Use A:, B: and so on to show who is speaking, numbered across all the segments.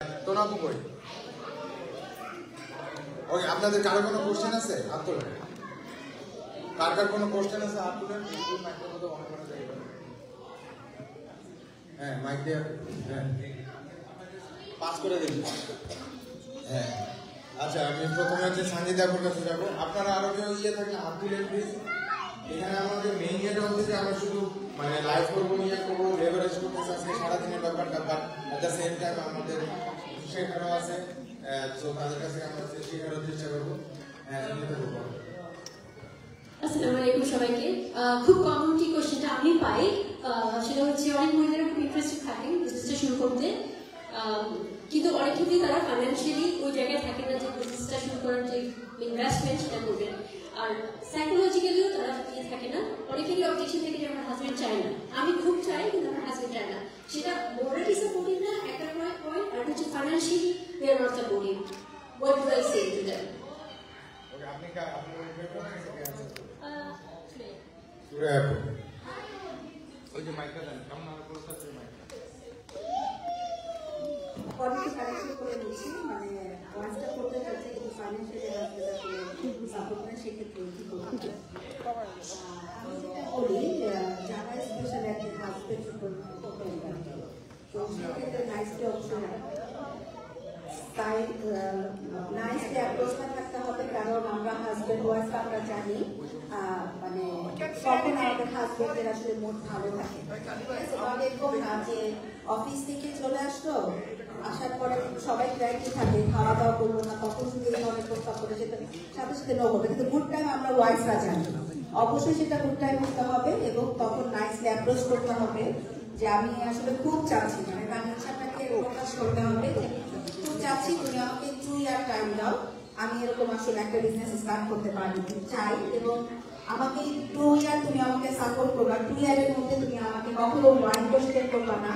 A: তোনাপু কই? ওকে, আপনাদের কারো কোনো কোশ্চেন আছে? হাত তোলেন। কার কার কোনো কোশ্চেন আছে হাত তোলেন। মাইকের মতো অন করা যায়। হ্যাঁ, মাইক দিয়ে হ্যাঁ পাস করে দিন। হ্যাঁ, আচ্ছা, আমি প্রথমে হচ্ছে সঞ্জিত আপুর কাছে যাবো। আপনারা আরো কেউ থাকলে হাত তুলেন প্লিজ। এখানে আমাদের মেইন ইয়েটা হচ্ছে যে আমরা শুধু মানে লাইভ করবো, করবো, লেভারেজ করতেছি আজকে সারাদিনের ব্যাপারটা, but at the same time আমাদের শেখারও আছে, তো তাদের কাছে আমরা শেখারও চেষ্টা করবো।
B: আসসালামু আলাইকুম সবাইকে। খুব কমন যে কোশ্চেনটা আমি পাই সেটা হচ্ছে অনেক মহিলারা খুব ইন্টারেস্টেড থাকেন বিজনেসটা শুরু করতে, কিন্তু অনেক ক্ষেত্রেই তারা ফাইন্যান্সিয়ালি ওই জায়গায় থাকে না যে বিজনেসটা শুরু করার যে ইনভেস্টমেন্ট সেটা করবেন। আর সাইকোলজিক্যালিও তারা থাকে না, অনেকেরই অবজেকশন থাকে যে আমার হাজবেন্ড চায় না, আমি খুব চাই কিন্তু আমার হাজবেন্ড চায় না। সেটা মোরালি সাপোর্টিভ না একটা পয়েন্ট, আর হচ্ছে financially they are not supportive. What do I say to them?
A: আপনি কি আপনার ওই যে মাইকটা দেন, কেমন আর কোর্স আছে মাইকটা
C: পলিসি কারেকশন করে দিচ্ছি, মানে ওয়ান্সটা করতে যাচ্ছে কিন্তু ফাইন্যান্সিয়ালি আসলে সাপোর্ট না, সেক্ষেত্রে কি করতে আমি যেটা বলি যারা স্পেশালি একটা হাজবেন্ড তো সেক্ষেত্রে নাইসলি অপশন তাই নাইসলি অ্যাপ্রোচটা থাকতে হবে, কারণ আমরা হাজবেন্ড ওয়াইফ আমরা জানি মানে তখন আমাদের হাজবেন্ডের আসলে মুড ভালো থাকে। এরকম না যে অফিস থেকে চলে আসলো, আসার পরে সবাই ক্রাইটি থাকে, খাওয়া দাওয়া করবো না, তখন যদি এই ধরনের প্রস্তাব করে সেটা সাথে সাথে নো হবে। কিন্তু গুড টাইম আমরা ওয়াইফরা জানি, অবশ্যই সেটা গুড টাইম হতে হবে এবং তখন নাইসলি অ্যাপ্রোচ করতে হবে যে আমি আসলে খুব চাচ্ছি, মানে তার ইচ্ছাটাকে প্রকাশ করতে হবে যে খুব চাচ্ছি, তুমি আমাকে 2 ইয়ার টাইম দাও, আমি এরকম আসলে একটা বিজনেস স্টার্ট করতে পারি চাই, এবং আমাকে 2 ইয়ার তুমি আমাকে সাপোর্ট করবা, 2 ইয়ারের মধ্যে তুমি আমাকে কখনো মাইন্ড কোশ্চেন করবা না,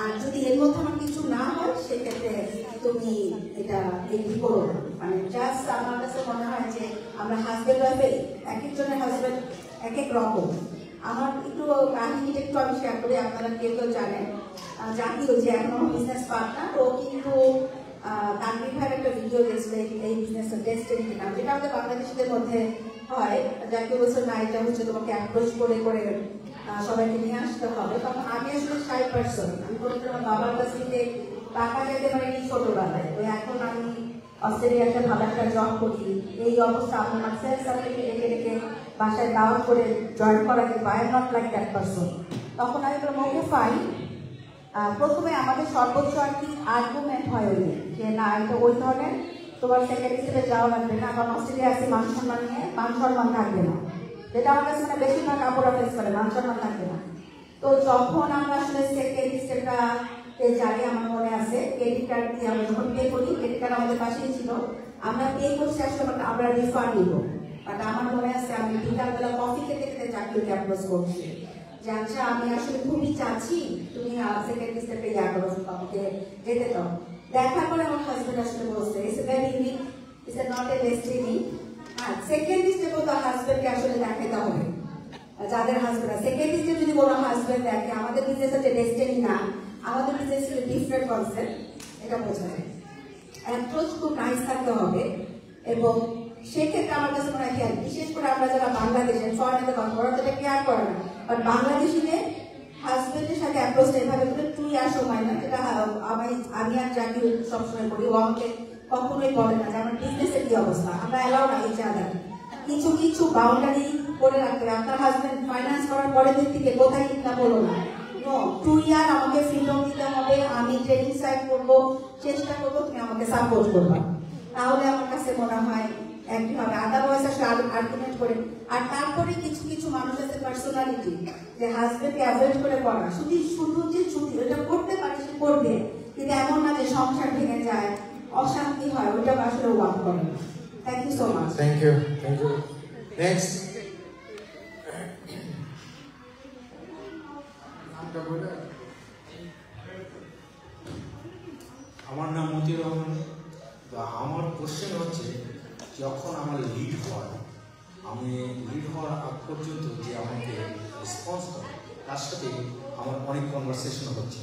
C: আর যদি এর মধ্যে আমার কিছু না হয় সেক্ষেত্রে তুমি এটা এগ্রি করো না। মানে জাস্ট আমার কাছে মনে হয় যে আমরা হাজবেন্ড ওয়াইফে এক একজনের হাজবেন্ড এক এক রকম। আমার একটু কাহিনীটা একটু আমি শেয়ার করি, আপনারা কেউ কেউ জানেন, জানিও যে এখন আমার বিজনেস পার্টনার, ও কিন্তু তানভীর ভাইয়ের একটা ভিডিও দেখছিল এই বিজনেসের ডেস্টিনি নাম, যেটা আমাদের বাংলাদেশিদের মধ্যে হয়, যাকে বলছে না এটা হচ্ছে তোমাকে অ্যাপ্রোচ করে করে সবাইকে নিয়ে আসতে হবে। তখন আমি আসলে শাই পার্সন, আমি বলতে আমার বাবার কাছ থেকে টাকা যেতে পারিনি ছোটবেলায়, তো এখন আমি অস্ট্রেলিয়াতে ভালো একটা জব করি, এই অবস্থা আমার সেলস সার্কেলকে রেখে রেখে বাসায় দাওয়াত করে জয়েন করা কিন্তু I am not like that person. তখন আমি বললাম ওকে ফাইন। প্রথমে আমাদের সর্বোচ্চ আর কি আর্গুমেন্ট হয় ওই যে না এটা ওই ধরনের তোমার সেকেন্ড হিসেবে যাওয়া লাগবে না, কারণ অস্ট্রেলিয়া আছে মান সম্মান নিয়ে মান সম্মান থাকবে না, যেটা আমার কাছে মানে বেশিরভাগ কাপড় ফেস করে মান সম্মান থাকবে না। তো যখন আমরা আসলে সেকেন্ড স্টেপটা যাই, আমার মনে আছে ক্রেডিট কার্ড দিয়ে আমরা যখন পে করি, ক্রেডিট কার্ড আমাদের পাশেই ছিল, আমরা পে করছি আসলে আমরা রিফান্ড নিব, বাট আমার মনে আছে আমি বিকালবেলা কফি খেতে খেতে চাকরিকে অ্যাপ্রোচ করছি যে আচ্ছা আমি আসলে খুবই চাচ্ছি তুমি সেকেন্ড স্টেপে ইয়া করো, আমাকে যেতে দাও। দেখার পরে আমার হাজবেন্ড আসলে বলছে it's very unique, it's not a destiny. Second স্টেপও তো হাজবেন্ডকে আসলে দেখাতে হবে, যাদের হাজবেন্ড সেকেন্ড স্টেপ যদি কোনো হাজবেন্ড দেখে আমাদের বিজনেস হচ্ছে ডেস্টিনি না, আমাদের বিজনেস হচ্ছে ডিফারেন্ট কনসেপ্ট, এটা বোঝা যায়। অ্যাপ্রোচ খুব নাইস থাকতে হবে, এবং সেক্ষেত্রে আমার কাছে মনে হয় বিশেষ করে আমরা যারা বাংলাদেশের ফরেনাতে কথা ওরা তো এটা কেয়ার করে না, বাট বাংলাদেশিদের হাজবেন্ডের সাথে অ্যাপ্রোচটা এভাবে করে 2 ইয়ার সময় না, যেটা আমি আর জাকি সবসময় করি, ও আমাকে কখনোই বলে না যে আমার বিজনেসের কি অবস্থা, আমরা এলাও না এই জায়গায় কিছু কিছু বাউন্ডারি করে রাখতে হবে। আপনার হাজবেন্ড ফাইন্যান্স করার পরের দিক থেকে কোথায় কিনা বলো না, 2 ইয়ার আমাকে ফ্রিডম দিতে হবে, আমি ট্রেনিং সাইড করবো, চেষ্টা করবো, তুমি আমাকে সাপোর্ট করবা, তাহলে আমার কাছে মনে হয় একই হবে। আদারওয়াইজ আসলে আর্গুমেন্ট করে, আর তারপরে কিছু কিছু মানুষ আছে পার্সোনালিটি যে হাজবেন্ডকে অ্যাভয়েড করে করা, শুধু শুধু যে ছুটি ওটা করতে পারে সে করবে, কিন্তু এমন না যে সংসার ভেঙে যায়, অশান্তি হয়, ওটা আসলে ওয়ার্ক করে না। Thank you so much.
A: Thank you, thank you. Next
D: আমার নাম মতিউর রহমান। আমার কোশ্চেন হচ্ছে যখন আমার লিড হয়, আমি লিড হওয়ার আগ পর্যন্ত যে আমাকে রেসপন্স করে তার সাথে আমার অনেক কনভারসেশন হচ্ছে,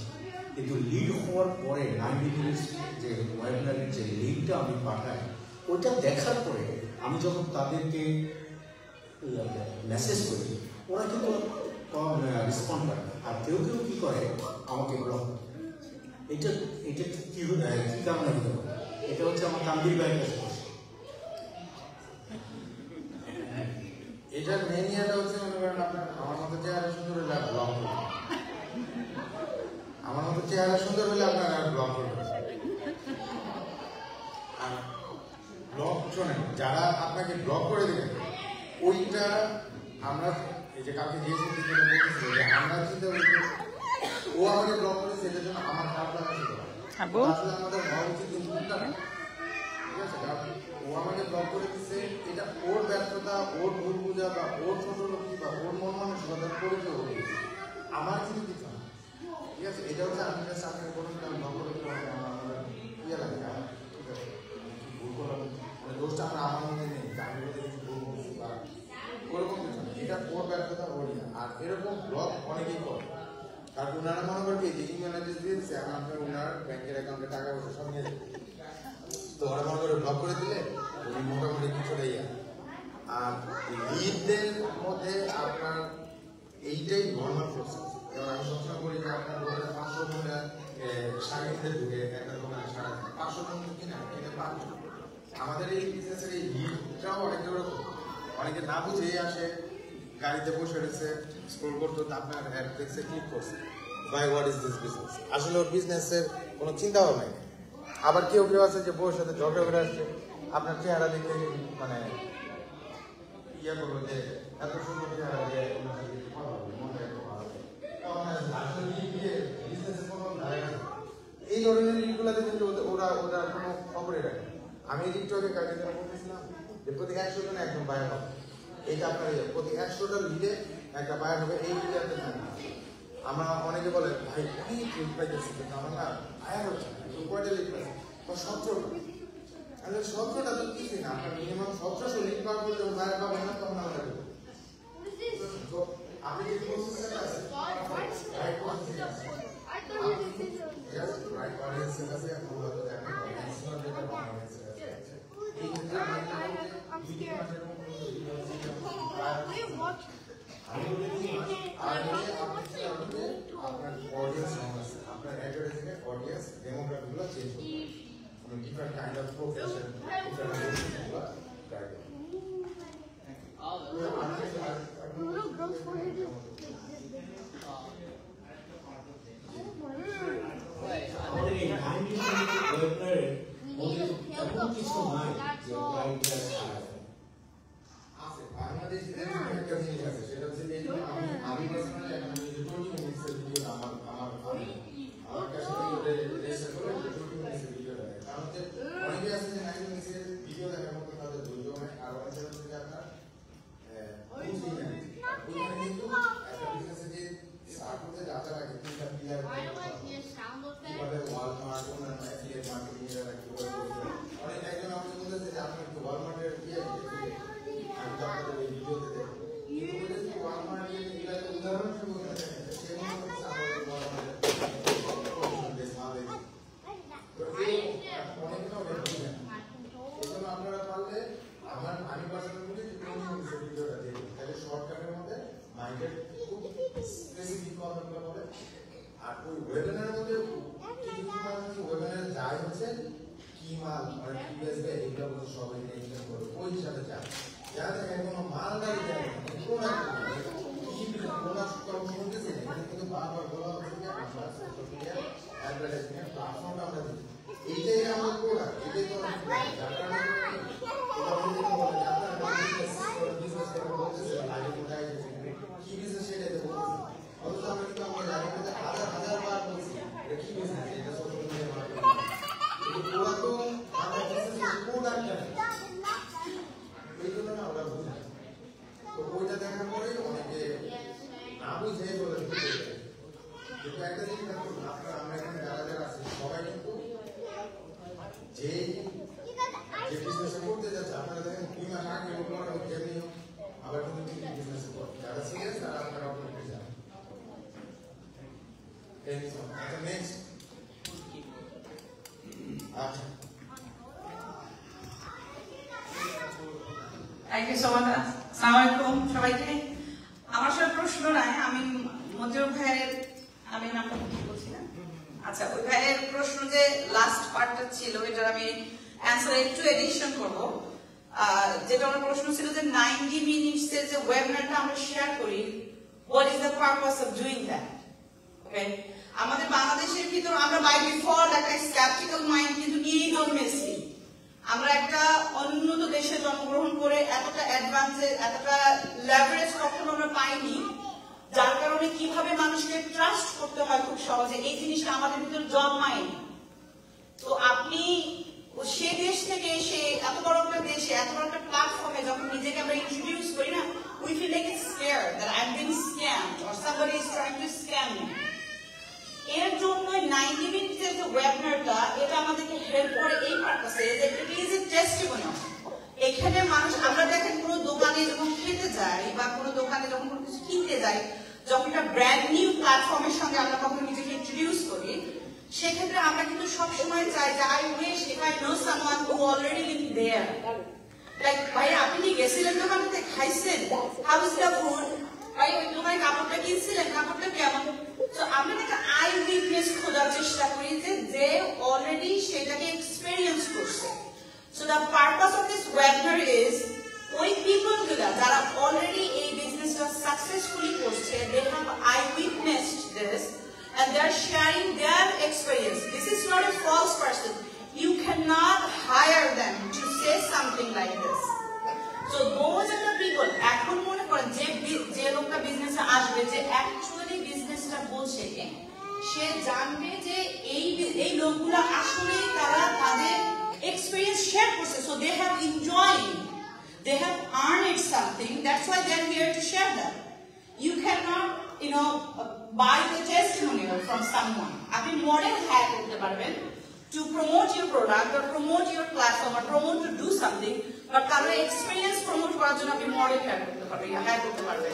D: কিন্তু লিড হওয়ার পরে 90 মিনিটস যে ওয়েবিনারের যে লিঙ্কটা আমি পাঠাই, ওটা দেখার পরে আমি যখন তাদেরকে মেসেজ করি, ওরা কিন্তু রেসপন্ড করে না। আর কেউ কেউ কী করে, আমাকে ব্লক। এটা এটা কী কারণে হতে পারে? এটা হচ্ছে আমার তানভীর ভাইয়ের কাছে বসে।
A: এটার মেন ইয়েটা হচ্ছে মনে করেন আপনার আমার মতো চেহারা সুন্দর হলে ব্লক করবে, আমার মতো চেহারা সুন্দর হলে আপনার আর ব্লক করবে। আর ব্লক শোনেন, যারা আপনাকে ব্লক করে দেবেন ওইটা আমরা এই যে কাউকে দিয়েছি যে আমরা চিন্তা করি ও আমাকে ব্লক করেছে, এটার জন্য আমার খারাপ লাগা ছিল। আসলে আমাদের হওয়া উচিত কিন্তু উল্টা না। ঠিক আছে, কারণ ও আমাকে ব্লক করে দিচ্ছে, এটা ওর ব্যর্থতা, ওর ভুল বোঝা বা ওর ছোট লোকটি বা ওর মন মানসিকতার পরিচয় হয়ে গেছে, আমার কিন্তু কিছু না। ঠিক আছে, এটা হচ্ছে আমি কাছে আপনাকে বলুন আমি ব্লক করে দিতে পারি আমার ইয়ে লাগে। ঠিক আছে, ভুল করলাম মানে দোষটা আমরা আমার মধ্যে নেই, আমি বলতে কিছু ভুল করছি বা ওরকম কিছু না, এটা ওর ব্যর্থতা ওর ইয়ে। আর এরকম ব্লক অনেকেই করে, কারণ ওনারা মনে করবে যে ইমেল অ্যাড্রেস দিয়ে দিচ্ছে, এখন আপনার ওনার ব্যাংকের অ্যাকাউন্টে টাকা পয়সা সব নিয়ে যাবে, তো ওরা মনে করে ব্লক করে দিলে উনি মোটামুটি কিছুটা ইয়া। আর লিডদের মধ্যে আপনার এইটাই নর্মাল প্রসেস। যেমন আমি সবসময় বলি যে আপনার 500 টাকা শাড়িতে ঢুকে একটা দোকানে সারা 500 টাকা কিনা কিনে 500। আমাদের এই বিজনেসের এই লিডটাও অনেকে ওরকম, অনেকে না বুঝেই আসে, গাড়িতে বসে রয়েছে, স্ক্রল করতে আপনার অ্যাড দেখছে, ক্লিক করছে, by what is this business. আসলে ওর বিজনেসের কোনো চিন্তা ভাবনা নেই। আবার কেউ কেউ আছে যে বউয়ের সাথে ঝগড়া করে আসছে, আপনার চেহারা দেখে মানে ইয়ে করবো যে এত সুন্দর চেহারা দিয়ে এই ধরনের লিডগুলাতে কিন্তু ওরা কোনো খবরই রাখে। আমি লিডটাকে কাকে যেন বলতেছিলাম যে প্রতি 100 জনে একজন বায়ার হবে, এইটা আপনার প্রতি 100টা লিডে একটা বায়ার হবে, এই লিডে একটা থাকবে। আমরা অনেকে বলে ভাই অনেক লিড পাইতেছি, কিন্তু আমার না বায়ার হচ্ছে না, কয়টা লিড পাইছে বা 17টা। আসলে 17টা তো কিছুই না, আপনার মিনিমাম 1700 লিড পাওয়ার পর যখন বায়ার পাবেন না তখন আমরা দেবো। আপনি যে প্রসেসটা আছে রাইট প্রসেসে আছে, রাইট অডিয়েন্সের কাছে মূলত দেখেন ম্যাক্সিমাম যেটা অডিয়েন্সের কাছে আছে। এই ক্ষেত্রে আপনার অডিয়েন্স আছে, আপনার অ্যাডভার্টাইজিং এর অডিয়েন্স ডেমোগ্রাফিগুলো চেঞ্জ করতে হবে, মানে different kind of profession, different প্রফেশনগুলো ট্রাই করতে হবে।
D: আমাদের এই 90 মিনিট ওয়েবিনারে মধ্যে এমন কিছু নাই যে ক্লায়েন্টরা
A: আছে বাংলাদেশিদের একটা জিনিস আছে, সেটা হচ্ছে যে আমি পার্সোনালি এখন 20 মিনিটের ভিডিও আমার কাছে রেজিস্টার করে 20 মিনিটের ভিডিও দেখে। কারণ হচ্ছে অনেকে আছে যে 90 মিনিটের ভিডিও দেখার মতো তাদের ধৈর্য হয়, আর অনেকে হচ্ছে যে আপনার বুঝেই না, কিন্তু একটা বিজনেসে যে স্টার্ট করতে যাওয়া লাগে তিনটা পিলার, কিভাবে ওয়ালমার্ট অন্যান্য অ্যাফিলিয়েট মার্কেটিং এরা কিভাবে করবে। অনেক একজন আমাকে বলেছে যে আপনি একটু ওয়ালমার্টের আমি তো আপনাদের এই ভিডিওতে দেখো, কিন্তু বলেছি ওয়ালমার্টের এগুলাকে উদাহরণ হিসেবে বলতে দেখেন সেগুলো হচ্ছে আমাদের ওয়ালমার্টের প্রফেশনাল বেস মাল দেখি, তো এই অনেকটাও দেখি না। এই জন্য আপনারা পারলে আমি পার্সোনালি বলি যে 20 মিনিটের ভিডিওটা দেখুন, তাহলে শর্টকাটের মধ্যে মাইন্ডের খুব স্পেসিফিক কথাগুলো বলে। আর ওই ওয়েবিনারের মধ্যে ওয়েবিনারে যায় হচ্ছে কি মাল মানে কি বেসবে এগুলো বলতে সবাই এক্সপ্লেন করে ওই হিসাবে যায়, যা দেখেন কোনো মাল গাড়ি যায় না, কোনো কর্ম শুনতেছি না, এখানে কিন্তু বারবার বলা হচ্ছে যে আমরা সোশ্যাল মিডিয়া অ্যাডভার্টাইজিং এর প্ল্যাটফর্মটা আমরা দিই, এইটাই আমাদের প্রোডাক্ট, এটাই তো যার কারণে বিজনেস করে বলতেছে আগে কোথায় কি বিজনেস সেটাই তো বলতেছে, অথচ আমরা কিন্তু আমরা জানি যে হাজার বার বলছি এটা কি বিজনেস, এটা সোশ্যাল মিডিয়া মার্কেটিং, কিন্তু ওরা তো আমাদের বিজনেস প্রোডাক্ট জানে, এই জন্য না ওরা বুঝে। তো ওইটা দেখার পরে অনেকে না বুঝে বলে কিন্তু একটা জিনিস আপনারা আমরা এখানে যারা আছি সবাই কিন্তু যে বিজনেস করতে যাচ্ছে, আপনারা দেখেন 2 মাস আগে যেমনি আবার কিন্তু বিজনেস করে যারা সিরিয়াস তারা আপনারা অপরেট যান। নেক্সট আচ্ছা
E: থ্যাংক ইউ সো মাচ। আসসালামু আলাইকুম সবাইকে। আমার সব প্রশ্ন নাই, আমি মতিউর ভাইয়ের, আমি নামটা কি বলছিলাম, আচ্ছা ওই ভাইয়ের প্রশ্ন যে লাস্ট পার্টটা ছিল এটার আমি অ্যান্সার একটু এডিশন করব। যেটা আমার প্রশ্ন ছিল যে 90 মিনিটস এর যে ওয়েবিনারটা আমরা শেয়ার করি, what is the purpose of doing that? Okay, আমাদের বাংলাদেশের ভিতর আমরা বাই ডিফল্ট একটা স্ক্যাপটিক্যাল মাইন্ড কিন্তু নিয়েই জন্মেছি। আমরা একটা অনুন্নত দেশে জন্মগ্রহণ করে এতটা অ্যাডভান্সে, এতটা লেভারেজ কখনো আমরা পাইনি, যার কারণে কিভাবে মানুষকে ট্রাস্ট করতে হয় খুব সহজে এই জিনিসটা আমাদের ভিতর জন্মায়নি। তো আপনি সে দেশ থেকে এসে এত বড় একটা দেশে, এত বড় একটা প্ল্যাটফর্মে যখন নিজেকে আমরা ইন্ট্রোডিউস করি না, we feel like it's scared that I am being scammed or somebody is trying to scam me. এর জন্য 90 মিনিটের যে ওয়েবিনারটা, এটা আমাদেরকে হেল্প করে এই পারপাসে যে ইট ইজ এ টেস্টিমোনিয়াল। এখানে মানুষ, আমরা দেখেন কোনো দোকানে যখন খেতে যাই বা কোনো দোকানে যখন কোনো কিছু কিনতে যাই, যখন একটা ব্র্যান্ড নিউ প্ল্যাটফর্মের সঙ্গে আমরা কখনো নিজেকে ইন্ট্রোডিউস করি, সেক্ষেত্রে আমরা কিন্তু সবসময় চাই যে I wish if I know someone who already live there. Like ভাই আপনি কি গেছিলেন দোকানটাতে, খাইছেন, হাউ ইজ দ্য ফুড, ভাই ওই দোকানে কাপড়টা কিনছিলেন, কাপড়টা কেমন? তো আমরা একটা আই উইটনেস খোঁজার চেষ্টা করি যে অলরেডি সেটাকে এক্সপেরিয়েন্স করছে। So the purpose of this webinar is ওই পিপল গুলা যারা অলরেডি এই বিজনেসটা সাকসেসফুলি করছে, they have I witnessed this and they are sharing their experience. This is not a false person. You cannot hire them to say something like this. So those are the people, এখন মনে করেন যে লোকটা বিজনেসে আসবে, যে actually বিজনেসটা বলছে, সে জানবে যে এই লোকগুলো আসলে তারা তাদের এক্সপেরিয়েন্স শেয়ার করছে। So they have enjoyed, they have earned something. That's why they are here to share that. You cannot, buy the testimonial from someone. আপনি মডেল হায়ার করতে পারবেন to promote your product or promote your platform or promote to do something, but কারো experience promote করার জন্য আপনি model higher করতে পারবেন।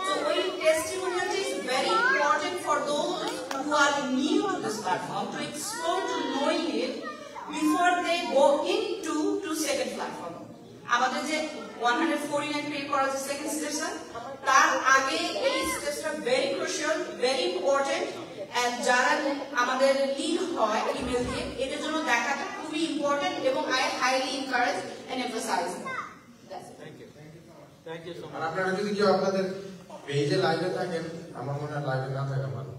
E: So ওই testimonial is very important for those who are new to this platform to explore to knowing it before they go into second platform. আমাদের যে 149 pay করার যে সেকেন্ড স্টেশন, তার আগে এই স্টেজটা very crucial, very important. And যারা আমাদের লিড হয় ইমেল দিয়ে, এদের জন্য দেখাটা খুবই ইম্পর্টেন্ট এবং I highly encourage and emphasise.
A: Thank you so much. আর আপনারা যদি কেউ আপনাদের পেজে লাইভে থাকেন, আমার মনে হয় লাইভে না থাকা ভালো,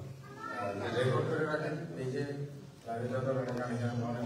A: রেকর্ড করে রাখেন পেজে লাইভে যত অনেক